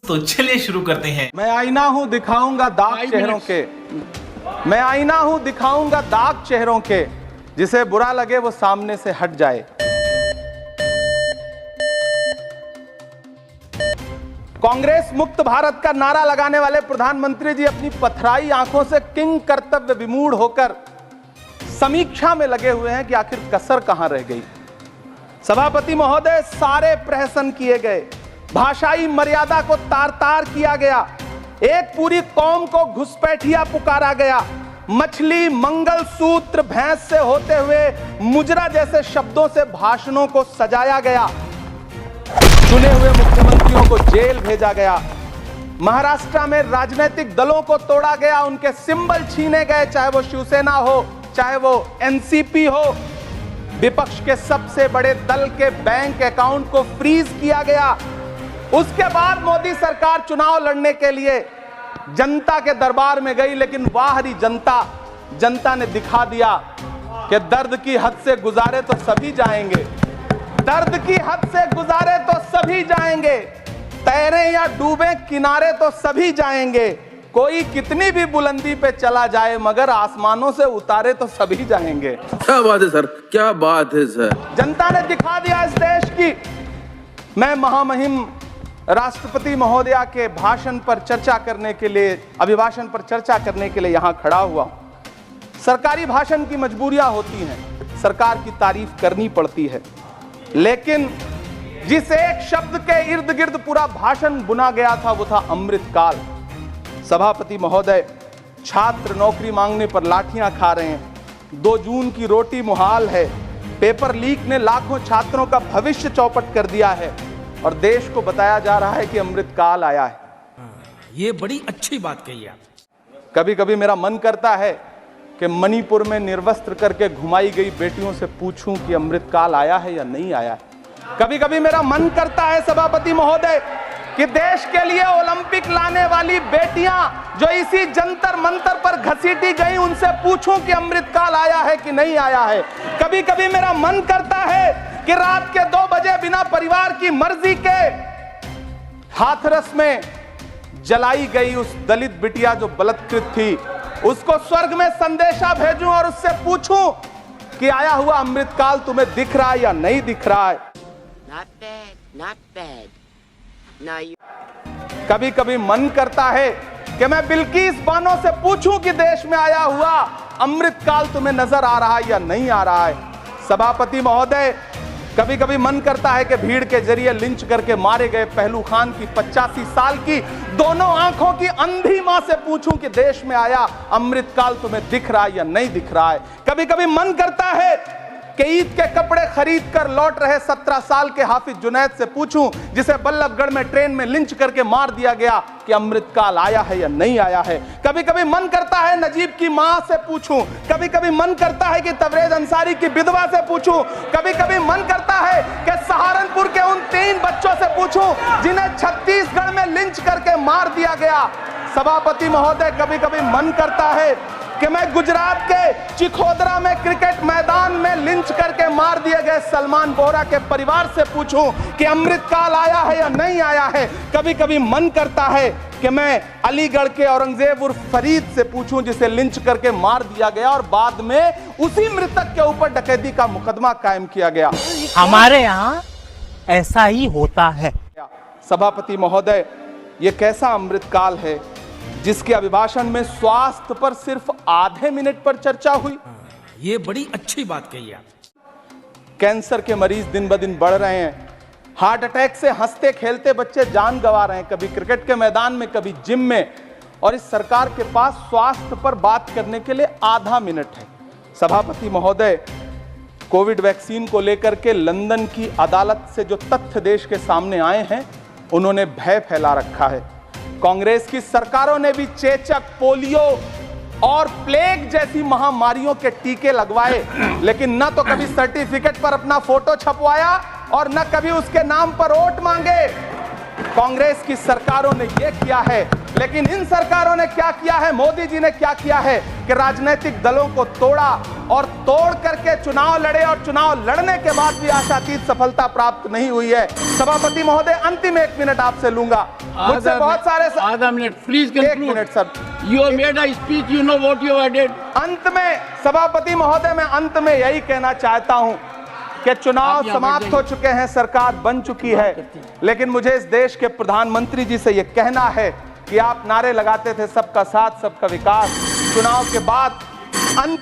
तो चलिए शुरू करते हैं। मैं आईना हूं दिखाऊंगा दाग चेहरों के, मैं आईना हूं दिखाऊंगा दाग चेहरों के, जिसे बुरा लगे वो सामने से हट जाए। कांग्रेस मुक्त भारत का नारा लगाने वाले प्रधानमंत्री जी अपनी पथराई आंखों से किंग कर्तव्य विमूढ़ होकर समीक्षा में लगे हुए हैं कि आखिर कसर कहां रह गई। सभापति महोदय, सारे प्रहसन किए गए, भाषाई मर्यादा को तार तार किया गया, एक पूरी कौम को घुसपैठिया पुकारा गया, मछली मंगल सूत्र भैंस से होते हुए मुजरा जैसे शब्दों से भाषणों को सजाया गया, चुने हुए मुख्यमंत्रियों को जेल भेजा गया, महाराष्ट्र में राजनीतिक दलों को तोड़ा गया, उनके सिंबल छीने गए, चाहे वो शिवसेना हो चाहे वो एनसीपी हो, विपक्ष के सबसे बड़े दल के बैंक अकाउंट को फ्रीज किया गया। उसके बाद मोदी सरकार चुनाव लड़ने के लिए जनता के दरबार में गई, लेकिन बाहरी जनता ने दिखा दिया कि दर्द की हद से गुजारे तो सभी जाएंगे, दर्द की हद से गुजारे तो सभी जाएंगे, तैरे या डूबे किनारे तो सभी जाएंगे, कोई कितनी भी बुलंदी पे चला जाए मगर आसमानों से उतारे तो सभी जाएंगे। क्या बात है सर, क्या बात है सर। जनता ने दिखा दिया इस देश की। मैं महामहिम राष्ट्रपति महोदया के भाषण पर चर्चा करने के लिए, अभिभाषण पर चर्चा करने के लिए यहां खड़ा हुआ। सरकारी भाषण की मजबूरियां होती हैं, सरकार की तारीफ करनी पड़ती है, लेकिन जिस एक शब्द के इर्द गिर्द पूरा भाषण बुना गया था वो था अमृतकाल। सभापति महोदय, छात्र नौकरी मांगने पर लाठियां खा रहे हैं, 2 जून की रोटी मुहाल है, पेपर लीक ने लाखों छात्रों का भविष्य चौपट कर दिया है और देश को बताया जा रहा है कि अमृतकाल आया है। ये बड़ी अच्छी बात कही आप। कभी कभी मेरा मन करता है कि मणिपुर में निर्वस्त्र करके घुमाई गई बेटियों से पूछूं कि अमृतकाल आया है या नहीं आया है। कभी कभी मेरा मन करता है सभापति महोदय कि देश के लिए ओलंपिक लाने वाली बेटियां जो इसी जंतर मंतर पर घसीटी गई उनसे पूछूं कि अमृतकाल आया है कि नहीं आया है। कभी कभी मेरा मन करता है कि रात के 2 बजे बिना परिवार की मर्जी के हाथरस में जलाई गई उस दलित बिटिया जो बलात्कृत थी, उसको स्वर्ग में संदेशा भेजूं और उससे पूछूं कि आया हुआ अमृतकाल तुम्हें दिख रहा है या नहीं दिख रहा है। Not bad. Now you... कभी कभी मन करता है कि मैं बिल्किस बानो से पूछूं कि देश में आया हुआ अमृतकाल तुम्हें नजर आ रहा है या नहीं आ रहा है। सभापति महोदय, कभी कभी मन करता है कि भीड़ के जरिए लिंच करके मारे गए पहलू खान की 85 साल की दोनों आंखों की अंधी मां से पूछूं कि देश में आया अमृतकाल तुम्हें दिख रहा है या नहीं दिख रहा है। कभी कभी मन करता है कि ईद के कपड़े खरीद कर लौट रहे 17 साल के हाफिज जुनैद से पूछूं, जिसे बल्लभगढ़ में ट्रेन में लिंच करके मार दिया गया, कि अमृतकाल आया है या नहीं आया है। कभी कभी मन करता है नजीब की मां से पूछूं, कभी कभी मन करता है कि तबरेज अंसारी की विधवा से पूछूं, कभी कभी मन करता है कि सहारनपुर के उन 3 बच्चों से पूछूं जिन्हें छत्तीसगढ़ में लिंच करके मार दिया गया। सभापति महोदय, कभी कभी मन करता है कि मैं गुजरात के चिखोदरा में क्रिकेट मैदान में लिंच करके मार दिए गए सलमान बोहरा के परिवार से पूछूं कि अमृतकाल आया है या नहीं आया है। कभी कभी मन करता है कि मैं अलीगढ़ के औरंगजेब उर्फ फरीद से पूछूं, जिसे लिंच करके मार दिया गया और बाद में उसी मृतक के ऊपर डकैती का मुकदमा कायम किया गया। हमारे यहाँ ऐसा ही होता है। सभापति महोदय, ये कैसा अमृतकाल है जिसके अभिभाषण में स्वास्थ्य पर सिर्फ आधे मिनट पर चर्चा हुई। ये बड़ी अच्छी बात कही आप। कैंसर के मरीज दिन ब दिन बढ़ रहे हैं, हार्ट अटैक से हंसते खेलते बच्चे जान गंवा रहे हैं, कभी क्रिकेट के मैदान में कभी जिम में, और इस सरकार के पास स्वास्थ्य पर बात करने के लिए आधा मिनट है। सभापति महोदय, कोविड वैक्सीन को लेकर के लंदन की अदालत से जो तथ्य देश के सामने आए हैं, उन्होंने भय फैला रखा है। कांग्रेस की सरकारों ने भी चेचक, पोलियो और प्लेग जैसी महामारियों के टीके लगवाए, लेकिन न तो कभी सर्टिफिकेट पर अपना फोटो छपवाया और न कभी उसके नाम पर वोट मांगे। कांग्रेस की सरकारों ने यह किया है, लेकिन इन सरकारों ने क्या किया है, मोदी जी ने क्या किया है कि राजनीतिक दलों को तोड़ा और तोड़ करके चुनाव लड़े, और चुनाव लड़ने के बाद भी आशातीत सफलता प्राप्त नहीं हुई है। सभापति महोदय, अंतिम 1 मिनट आपसे लूंगा। मुझसे बहुत सारे आधा मिनट प्लीज एक minute sir, you have made a speech, you know what you added. अंत में सभापति महोदय, मैं अंत में यही कहना चाहता हूं कि चुनाव समाप्त हो चुके हैं, सरकार बन चुकी है, लेकिन मुझे इस देश के प्रधानमंत्री जी से यह कहना है कि आप नारे लगाते थे सबका साथ सबका विकास, चुनाव के बाद अंतिम